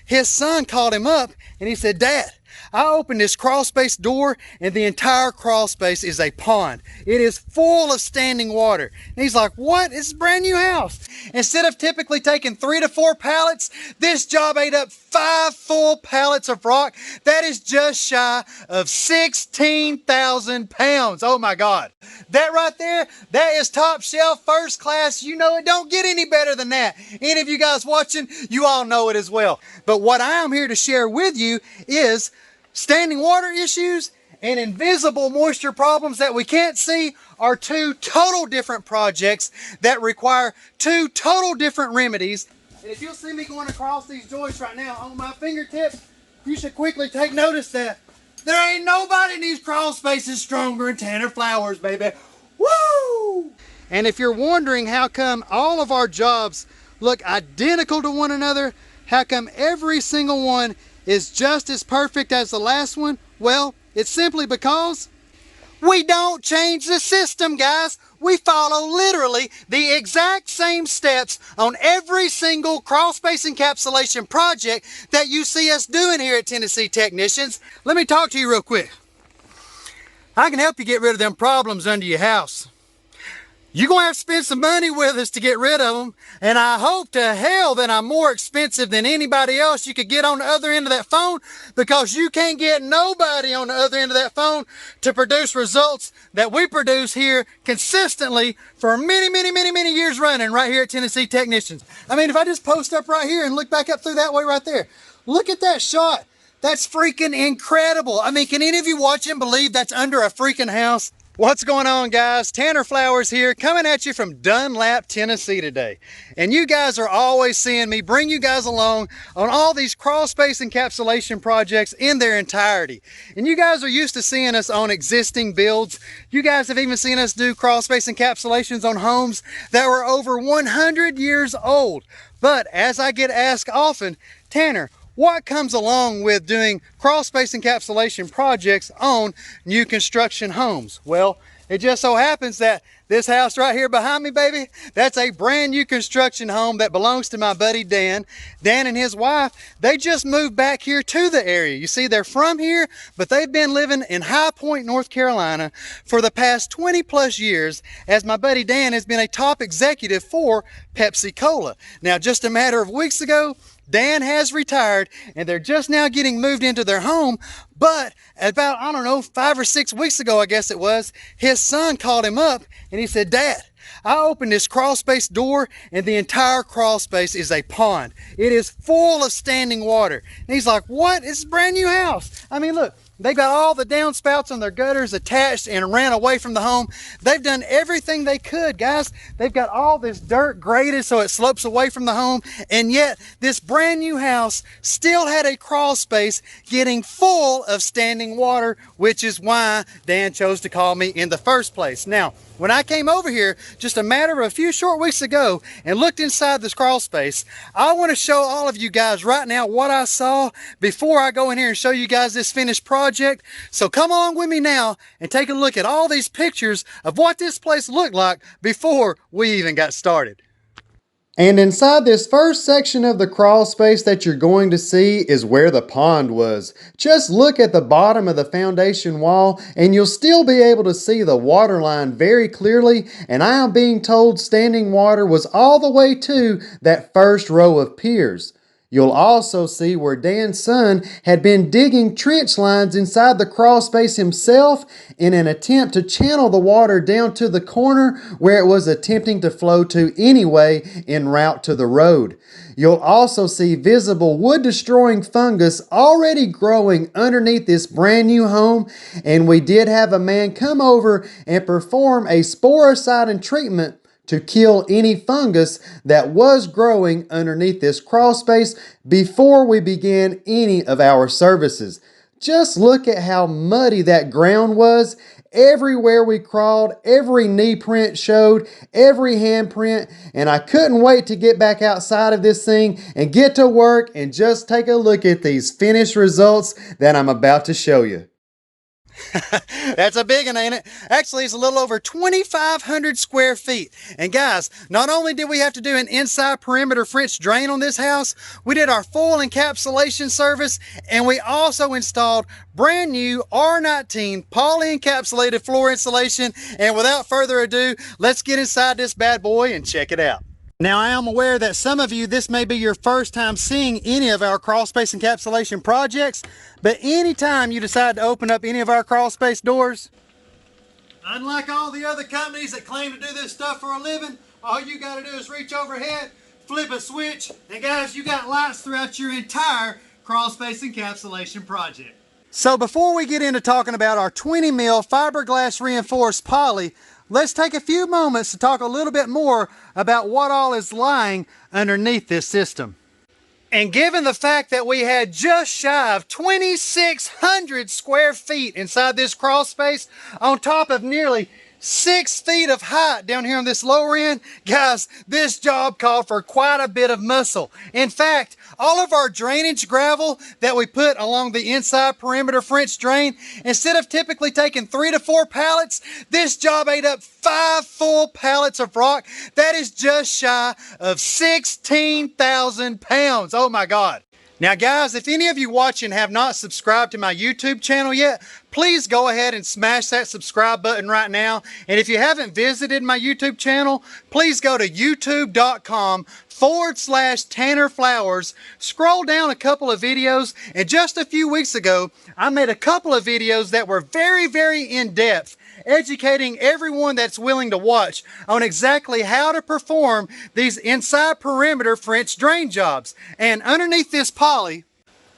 his son called him up and he said, "Dad, I opened this crawl space door and the entire crawl space is a pond. It is full of standing water." And he's like, "What? It's a brand new house." Instead of typically taking 3 to 4 pallets, this job ate up 5 full pallets of rock. That is just shy of 16,000 pounds. Oh my God. That right there, that is top shelf, first class. You know it don't get any better than that. Any of you guys watching, you all know it as well. But what I am here to share with you is standing water issues and invisible moisture problems that we can't see are 2 total different projects that require 2 total different remedies. And if you'll see me going across these joists right now on my fingertips, you should quickly take notice that there ain't nobody in these crawl spaces stronger than Tanner Flowers, baby. Woo! And if you're wondering how come all of our jobs look identical to one another, how come every single one is just as perfect as the last one, well, it's simply because we don't change the system, guys. We follow literally the exact same steps on every single crawl space encapsulation project that you see us doing here at Tennessee Technicians. Let me talk to you real quick. I can help you get rid of them problems under your house. You're going to have to spend some money with us to get rid of them, and I hope to hell that I'm more expensive than anybody else you could get on the other end of that phone, because you can't get nobody on the other end of that phone to produce results that we produce here consistently for many years running right here at Tennessee Technicians. I mean, if I just post up right here and look back up through that way right there, look at that shot. That's freaking incredible. I mean, can any of you watching believe that's under a freaking house? What's going on, guys? Tanner Flowers here, coming at you from Dunlap, Tennessee today. And you guys are always seeing me bring you guys along on all these crawl space encapsulation projects in their entirety. And you guys are used to seeing us on existing builds. You guys have even seen us do crawl space encapsulations on homes that were over 100 years old. But as I get asked often, Tanner, what comes along with doing crawl space encapsulation projects on new construction homes? Well, it just so happens that this house right here behind me, baby, that's a brand new construction home that belongs to my buddy Dan. Dan and his wife, they just moved back here to the area. You see, they're from here, but they've been living in High Point, North Carolina for the past 20 plus years, as my buddy Dan has been a top executive for Pepsi Cola. Now, just a matter of weeks ago, Dan has retired and they're just now getting moved into their home. But about, I don't know, 5 or 6 weeks ago, I guess it was, his son called him up and he said, "Dad, I opened this crawl space door and the entire crawl space is a pond. It is full of standing water." And he's like, "What? It's a brand new house." I mean, look, they got all the downspouts on their gutters attached and ran away from the home. They've done everything they could, guys. They've got all this dirt graded so it slopes away from the home. And yet this brand new house still had a crawl space getting full of standing water, which is why Dan chose to call me in the first place. Now, when I came over here just a matter of a few short weeks ago and looked inside this crawl space, I want to show all of you guys right now what I saw before I go in here and show you guys this finished project. So come along with me now and take a look at all these pictures of what this place looked like before we even got started. And inside this first section of the crawl space that you're going to see is where the pond was. Just look at the bottom of the foundation wall and you'll still be able to see the water line very clearly, and I am being told standing water was all the way to that first row of piers. You'll also see where Dan's son had been digging trench lines inside the crawl space himself in an attempt to channel the water down to the corner where it was attempting to flow to anyway en route to the road. You'll also see visible wood-destroying fungus already growing underneath this brand new home, and we did have a man come over and perform a sporicidin treatment to kill any fungus that was growing underneath this crawl space before we began any of our services. Just look at how muddy that ground was. Everywhere we crawled, every knee print showed, every hand print, and I couldn't wait to get back outside of this thing and get to work and just take a look at these finished results that I'm about to show you. That's a big one, ain't it? Actually, it's a little over 2,500 square feet. And guys, not only did we have to do an inside perimeter French drain on this house, we did our full encapsulation service, and we also installed brand new R19 poly encapsulated floor insulation. And without further ado, let's get inside this bad boy and check it out. Now, I am aware that some of you, this may be your first time seeing any of our crawl space encapsulation projects, but anytime you decide to open up any of our crawl space doors, unlike all the other companies that claim to do this stuff for a living, all you got to do is reach overhead, flip a switch, and guys, you got lights throughout your entire crawl space encapsulation project. So before we get into talking about our 20 mil fiberglass reinforced poly, let's take a few moments to talk a little bit more about what all is lying underneath this system. And given the fact that we had just shy of 2,600 square feet inside this crawl space, on top of nearly 6 feet of height down here on this lower end, guys, this job called for quite a bit of muscle. In fact, all of our drainage gravel that we put along the inside perimeter French drain, instead of typically taking 3 to 4 pallets, this job ate up 5 full pallets of rock. That is just shy of 16,000 pounds. Oh my God. Now guys, if any of you watching have not subscribed to my YouTube channel yet, please go ahead and smash that subscribe button right now. And if you haven't visited my YouTube channel, please go to youtube.com/Tanner Flowers. Scroll down a couple of videos, and just a few weeks ago, I made a couple of videos that were very, very in-depth, educating everyone that's willing to watch on exactly how to perform these inside perimeter French drain jobs. And underneath this poly,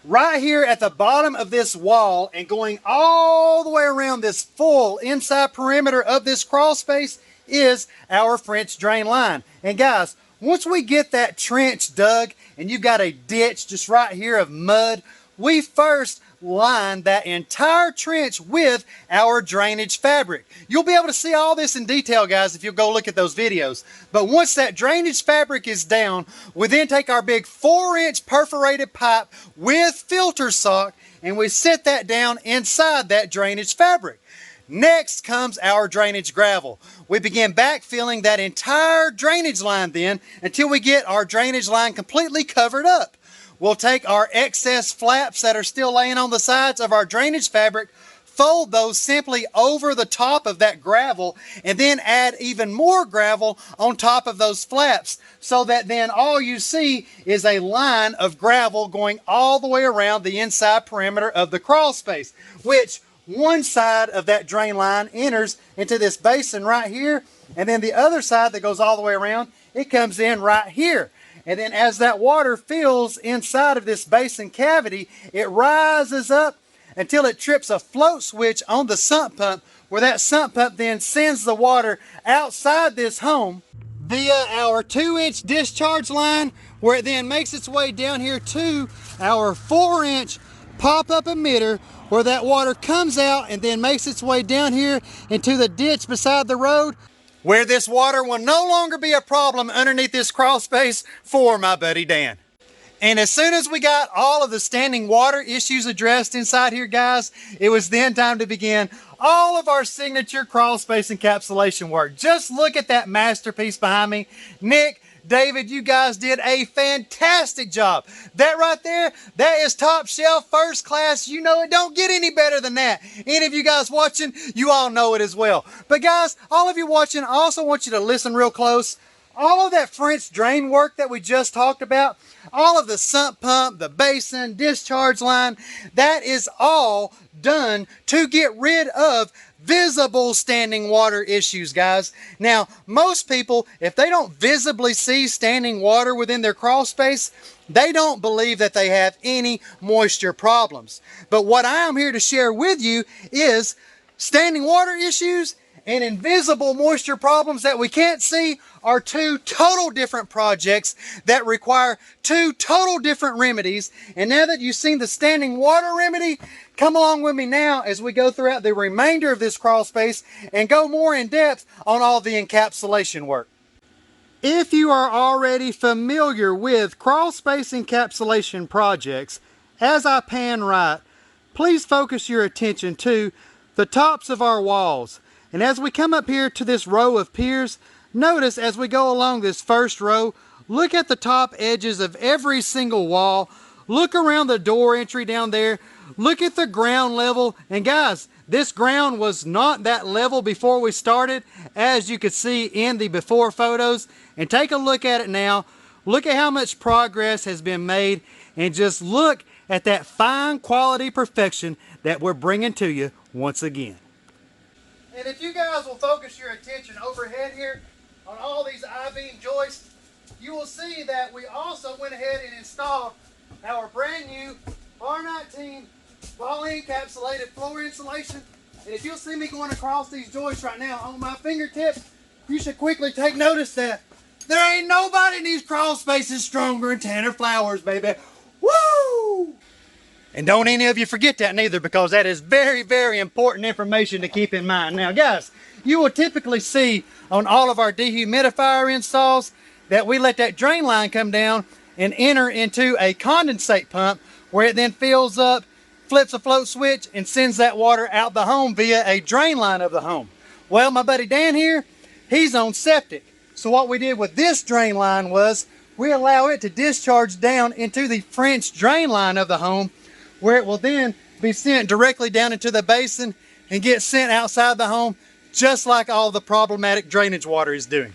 right here at the bottom of this wall and going all the way around this full inside perimeter of this crawl space is our French drain line. And guys, once we get that trench dug and you've got a ditch just right here of mud, we first line that entire trench with our drainage fabric. You'll be able to see all this in detail, guys, if you'll go look at those videos. But once that drainage fabric is down, we then take our big 4-inch perforated pipe with filter sock and we set that down inside that drainage fabric. Next comes our drainage gravel. We begin backfilling that entire drainage line then until we get our drainage line completely covered up. We'll take our excess flaps that are still laying on the sides of our drainage fabric, fold those simply over the top of that gravel, and then add even more gravel on top of those flaps, so that then all you see is a line of gravel going all the way around the inside perimeter of the crawl space, which one side of that drain line enters into this basin right here, and then the other side that goes all the way around, it comes in right here. And then as that water fills inside of this basin cavity, it rises up until it trips a float switch on the sump pump, where that sump pump then sends the water outside this home via our 2-inch discharge line, where it then makes its way down here to our 4-inch pop-up emitter, where that water comes out and then makes its way down here into the ditch beside the road, where this water will no longer be a problem underneath this crawl space for my buddy Dan. And as soon as we got all of the standing water issues addressed inside here, guys, it was then time to begin all of our signature crawl space encapsulation work. Just look at that masterpiece behind me. Nick, David, you guys did a fantastic job. That right there, that is top shelf, first class. You know it don't get any better than that. Any of you guys watching, you all know it as well. But guys, all of you watching, I also want you to listen real close. All of that French drain work that we just talked about, all of the sump pump, the basin, discharge line, that is all done to get rid of visible standing water issues, guys. Now, most people, if they don't visibly see standing water within their crawl space, they don't believe that they have any moisture problems. But what I am here to share with you is standing water issues and invisible moisture problems that we can't see are two total different projects that require two total different remedies. And now that you've seen the standing water remedy, come along with me now as we go throughout the remainder of this crawl space and go more in depth on all the encapsulation work. If you are already familiar with crawl space encapsulation projects, as I pan right, please focus your attention to the tops of our walls. And as we come up here to this row of piers, notice as we go along this first row, look at the top edges of every single wall. Look around the door entry down there. Look at the ground level. And guys, this ground was not that level before we started, as you could see in the before photos. And take a look at it now. Look at how much progress has been made. And just look at that fine quality perfection that we're bringing to you once again. And if you guys will focus your attention overhead here on all these I-beam joists, you will see that we also went ahead and installed our brand new R19 volley encapsulated floor insulation. And if you'll see me going across these joists right now on my fingertips, you should quickly take notice that there ain't nobody in these crawl spaces stronger than Tanner Flowers, baby. Woo! And don't any of you forget that neither, because that is very, very important information to keep in mind. Now guys, you will typically see on all of our dehumidifier installs that we let that drain line come down and enter into a condensate pump where it then fills up, flips a float switch, and sends that water out the home via a drain line of the home. Well, my buddy Dan here, he's on septic. So what we did with this drain line was we allow it to discharge down into the French drain line of the home, where it will then be sent directly down into the basin and get sent outside the home, just like all the problematic drainage water is doing.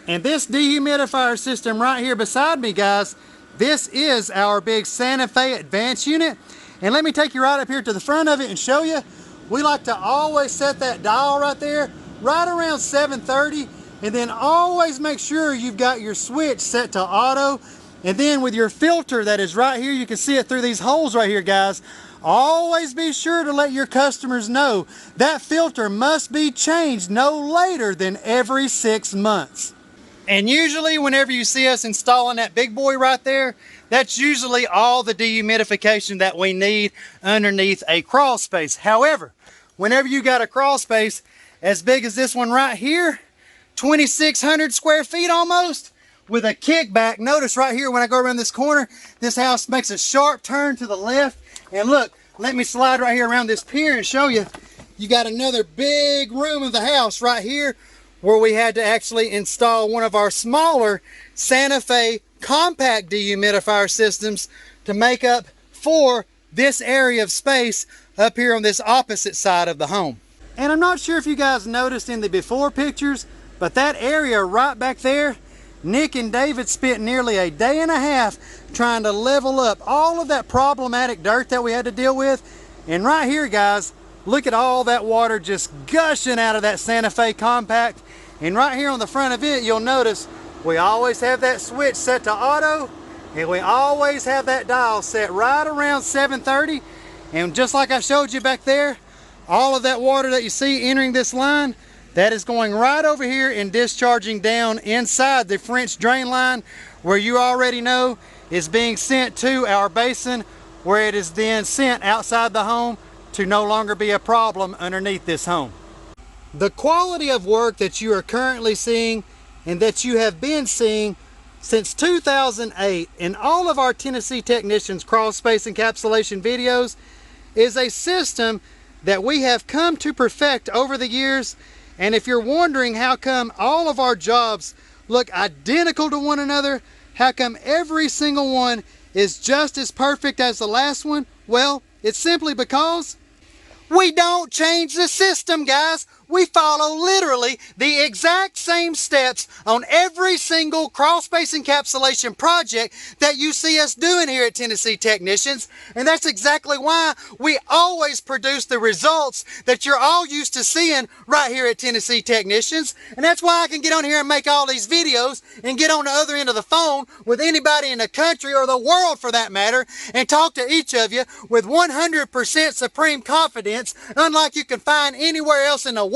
And this dehumidifier system right here beside me, guys, this is our big Santa Fe Advanced unit. And let me take you right up here to the front of it and show you. We like to always set that dial right there, right around 730, and then always make sure you've got your switch set to auto. And then with your filter that is right here, you can see it through these holes right here, guys. Always be sure to let your customers know that filter must be changed no later than every 6 months. And usually whenever you see us installing that big boy right there, that's usually all the dehumidification that we need underneath a crawl space. However, whenever you got a crawl space as big as this one right here, 2,600 square feet almost, with a kickback, notice right here when I go around this corner, this house makes a sharp turn to the left. And look, let me slide right here around this pier and show you. You got another big room of the house right here where we had to actually install one of our smaller Santa Fe compact dehumidifier systems to make up for this area of space up here on this opposite side of the home. And I'm not sure if you guys noticed in the before pictures, but that area right back there, Nick and David spent nearly a day and a half trying to level up all of that problematic dirt that we had to deal with. And right here, guys, look at all that water just gushing out of that Santa Fe compact. And right here on the front of it, you'll notice we always have that switch set to auto, and we always have that dial set right around 730. And just like I showed you back there, all of that water that you see entering this line, that is going right over here and discharging down inside the French drain line, where you already know is being sent to our basin, where it is then sent outside the home to no longer be a problem underneath this home. The quality of work that you are currently seeing and that you have been seeing since 2008 in all of our Tennessee Technicians crawl space encapsulation videos is a system that we have come to perfect over the years. And if you're wondering how come all of our jobs look identical to one another, how come every single one is just as perfect as the last one, well, it's simply because we don't change the system, guys. We follow literally the exact same steps on every single crawl space encapsulation project that you see us doing here at Tennessee Technicians. And that's exactly why we always produce the results that you're all used to seeing right here at Tennessee Technicians. And that's why I can get on here and make all these videos and get on the other end of the phone with anybody in the country or the world for that matter and talk to each of you with 100% supreme confidence, unlike you can find anywhere else in the world,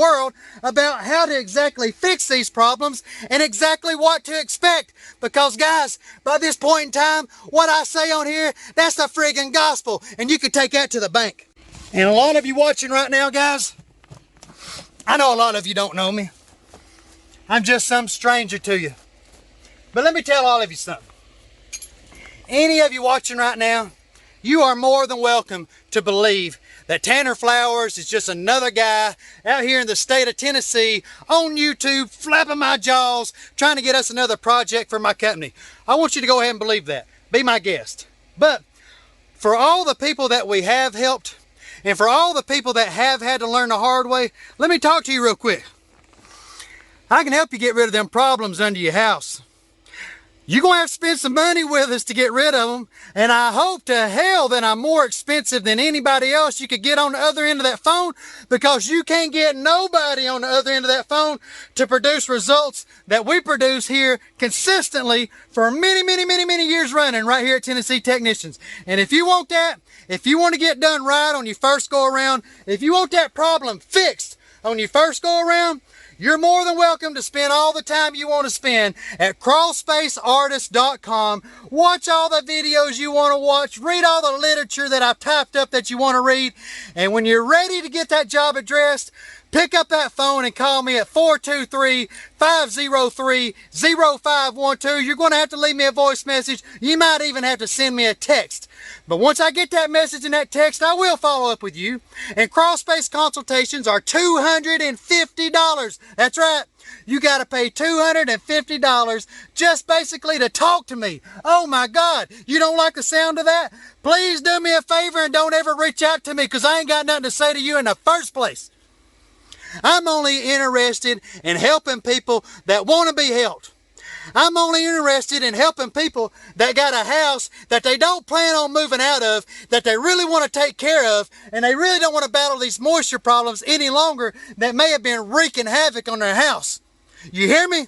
about how to exactly fix these problems and exactly what to expect. Because guys, by this point in time, what I say on here, that's the friggin' gospel, and you can take that to the bank. And a lot of you watching right now, guys, I know a lot of you don't know me. I'm just some stranger to you. But let me tell all of you something. Any of you watching right now, you are more than welcome to believe that Tanner Flowers is just another guy out here in the state of Tennessee on YouTube flapping my jaws trying to get us another project for my company. I want you to go ahead and believe that. Be my guest. But for all the people that we have helped and for all the people that have had to learn the hard way, let me talk to you real quick. I can help you get rid of them problems under your house. You're going to have to spend some money with us to get rid of them. And I hope to hell that I'm more expensive than anybody else you could get on the other end of that phone, because you can't get nobody on the other end of that phone to produce results that we produce here consistently for many years running right here at Tennessee Technicians. And if you want that, if you want to get done right on your first go around, if you want that problem fixed on your first go around, you're more than welcome to spend all the time you want to spend at crawlspaceartist.com. Watch all the videos you want to watch. Read all the literature that I've typed up that you want to read. And when you're ready to get that job addressed, pick up that phone and call me at 423-503-0512. You're going to have to leave me a voice message. You might even have to send me a text. But once I get that message and that text, I will follow up with you. And crawl space consultations are $250. That's right. You got to pay $250 just basically to talk to me. Oh my God, you don't like the sound of that? Please do me a favor and don't ever reach out to me, because I ain't got nothing to say to you in the first place. I'm only interested in helping people that want to be helped. I'm only interested in helping people that got a house that they don't plan on moving out of, that they really want to take care of, and they really don't want to battle these moisture problems any longer that may have been wreaking havoc on their house. You hear me?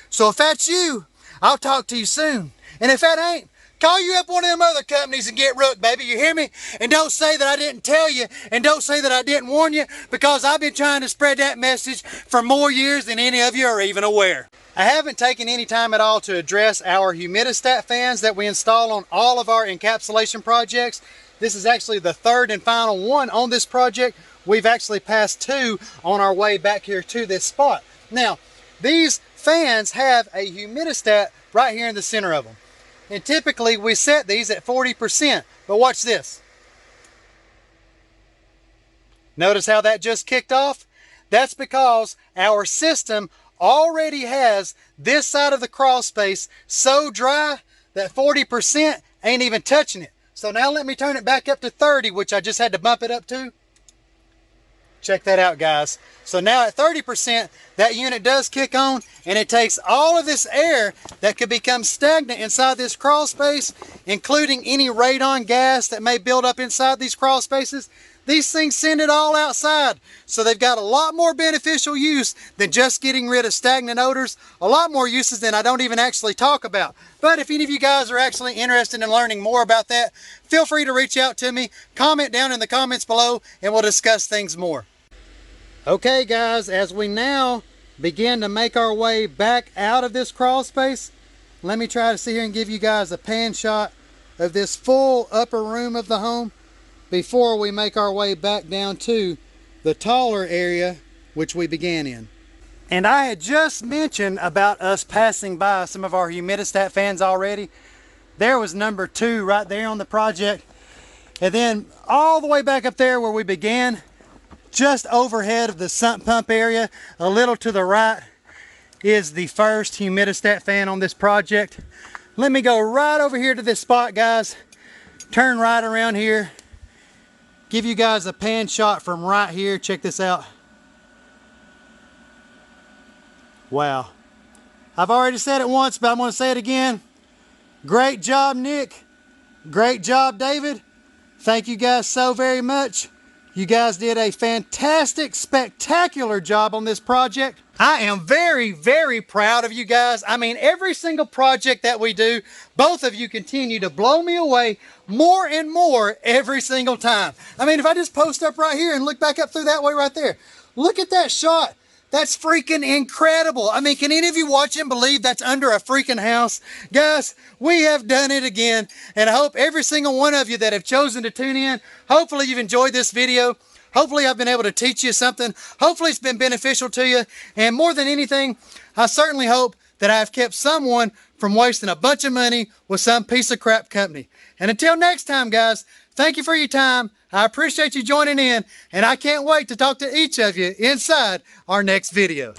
So if that's you, I'll talk to you soon. And if that ain't, call you up one of them other companies and get rooked, baby. You hear me? And don't say that I didn't tell you, and don't say that I didn't warn you, because I've been trying to spread that message for more years than any of you are even aware. I haven't taken any time at all to address our humidistat fans that we install on all of our encapsulation projects. This is actually the third and final one on this project. We've actually passed two on our way back here to this spot. Now, these fans have a humidistat right here in the center of them. And typically we set these at 40%, but watch this. Notice how that just kicked off? That's because our system already has this side of the crawl space so dry that 40% ain't even touching it. So now let me turn it back up to 30, which I just had to bump it up to. Check that out, guys. So now at 30%, that unit does kick on, and it takes all of this air that could become stagnant inside this crawl space, including any radon gas that may build up inside these crawl spaces. These things send it all outside. So they've got a lot more beneficial use than just getting rid of stagnant odors. A lot more uses than I don't even actually talk about. But if any of you guys are actually interested in learning more about that, feel free to reach out to me. Comment down in the comments below and we'll discuss things more. Okay guys, as we now begin to make our way back out of this crawl space, let me try to sit here and give you guys a pan shot of this full upper room of the home before we make our way back down to the taller area which we began in. And I had just mentioned about us passing by some of our humidistat fans already. There was number 2 right there on the project. And then all the way back up there where we began, just overhead of the sump pump area, a little to the right, is the first humidistat fan on this project. Let me go right over here to this spot, guys. Turn right around here. Give you guys a pan shot from right here. Check this out. Wow. I've already said it once, but I'm going to say it again. Great job, Nick. Great job, David. Thank you guys so very much. You guys did a fantastic, spectacular job on this project. I am very proud of you guys. I mean, every single project that we do, both of you continue to blow me away more and more every single time. I mean, if I just post up right here and look back up through that way right there, look at that shot. That's freaking incredible. I mean, can any of you watch and believe that's under a freaking house? Guys, we have done it again. And I hope every single one of you that have chosen to tune in, hopefully you've enjoyed this video. Hopefully I've been able to teach you something. Hopefully it's been beneficial to you. And more than anything, I certainly hope that I have kept someone from wasting a bunch of money with some piece of crap company. And until next time, guys, thank you for your time. I appreciate you joining in, and I can't wait to talk to each of you inside our next video.